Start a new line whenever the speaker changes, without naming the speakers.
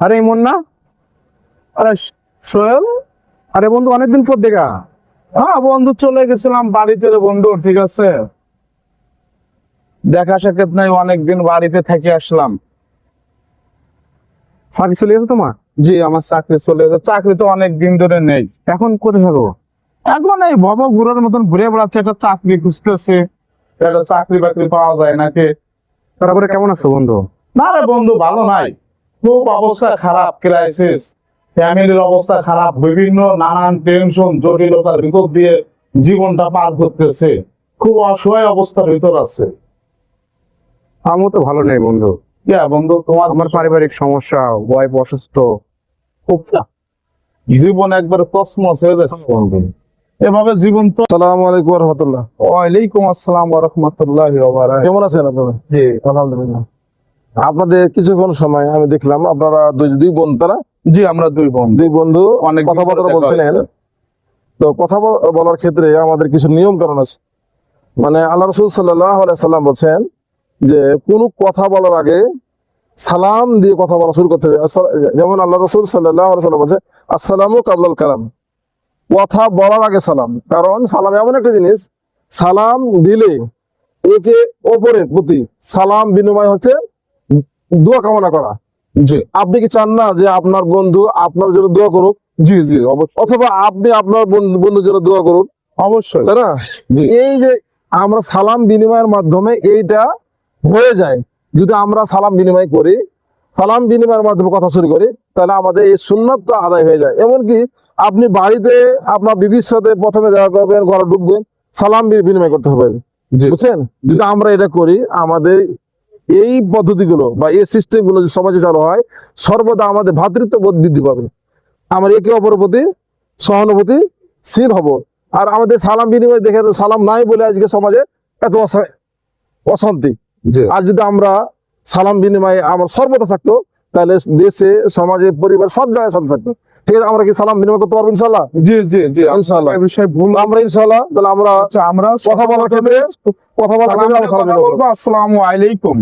আরে মন না,
আরে সোহেল,
আরে বন্ধু অনেকদিন পর দেখা।
হ্যাঁ বন্ধু, চলে গেছিলাম বাড়িতে রে বন্ধু। ঠিক আছে, দেখা সাক্ষাৎ নাই, অনেকদিন বাড়িতে থেকে আসলাম।
চাকরি চলে গেছে তোমার?
জি, আমার চাকরি চলে গেছে। চাকরি তো অনেক দিন ধরে নেই।
এখন কোথায় থাকো?
এখন এই ভবা ঘুরার মতন ঘুরে বেড়াচ্ছে, একটা চাকরি খুঁজতেছে, একটা চাকরি বাকরি পাওয়া যায় নাকি।
তারপরে কেমন আছো বন্ধু?
না রে বন্ধু, ভালো নাই, খুব অবস্থা খারাপ, ক্রাইসিস, ফ্যামিলির অবস্থা খারাপ, বিভিন্ন নানান টেনশন জটিলতার ভিতর দিয়ে জীবনটা পার করতেছে, খুব অসহায় অবস্থার ভিতর আছে।
আমিও তো ভালো নেই বন্ধু।
বন্ধু, তোমার
আমার পারিবারিক সমস্যা, ওয়াইফ অসুস্থ।
খুব জীবন একবার কসমস হয়ে যাচ্ছে বন্ধু। এভাবে জীবন তো।
আসসালামু আলাইকুম ওয়া রাহমাতুল্লাহ।
ওয়ালাইকুম আসসালাম ওয়া রাহমাতুল্লাহি ওয়া বারাকাতুহু।
কেমন আছেন আপনারা?
জি,
আলহামদুলিল্লাহ। আপনাদের কিছুক্ষণ সময় আমি দেখলাম আপনারা দুই বন্ধু, তারা
জি, আমরা দুই
বন্ধু
অনেক
কথাবার্তা বলছিলেন। তো কথা বলার ক্ষেত্রে আমাদের কিছু নিয়ম কানুন আছে। মানে আল্লাহ রাসূল সাল্লাল্লাহু আলাইহি সাল্লাম বলছেন যে কোনো কথা বলার আগে সালাম দিয়ে কথা বলা শুরু করতে হবে। যেমন আল্লাহ রাসূল সাল্লাল্লাহু আলাইহি সাল্লাম বলছে আসসালামু কাবলাল কালাম, কথা বলার আগে সালাম। কারণ সালাম এমন একটা জিনিস, সালাম দিলে একে অপরের প্রতি সালাম বিনিময় হচ্ছে দোয়া কামনা করা।
জি
আপনি কি চান না যে আপনার বন্ধু আপনার জন্য দোয়া করুক?
জি জি, অবশ্যই
অথবা আপনি আপনার বন্ধুর জন্য দোয়া করুন,
অবশ্যই।
তাই না?
জি।
এই যে আমরা সালাম বিনিময়ের মাধ্যমে এইটা হয়ে যায়, যদি আমরা সালাম বিনিময় করি, সালাম বিনিময়ের মাধ্যমে কথা শুরু করি, তাহলে আমাদের এই সুন্নাতটা আদায় হয়ে যায়। এমনকি আপনি বাড়িতে আপনার বিবির সাথে প্রথমে দেখা করবেন, ঘরে ঢুকবেন, সালাম বিনিময় করতে হবে,
জি।
বুঝছেন? যদি আমরা এটা করি, আমাদের এই পদ্ধতিগুলো বা এই সিস্টেমগুলো যদি সমাজে চালু হয়, সর্বদা আমাদের ভ্রাতৃত্ববোধ বৃদ্ধি পাবে, আমরা একে অপরের প্রতি সহানুভূতিশীল হব। আর আমাদের সালাম বিনিময় দেখে সালাম নাই বলে আজকে সমাজে এত অশান্তি।
জি
আর যদি আমরা সালাম বিনিময়ে আমার সর্বদা থাকতো, তাহলে দেশে, সমাজে, পরিবার সব জায়গায় শান্তি থাকতো। ঠিক আছে, আমরা কি সালাম বিনিময় করতে পারবো ইনশাল্লাহ?
জি জি জি,
ইনশাআল্লাহ।
এই বিষয়ে ভুল
আমরা ইনশাল্লাহ, তাহলে আমরা
আমরা
কথা বলার ক্ষেত্রে আমরা সালাম বিনিময় করবো।
আসসালামু আলাইকুম।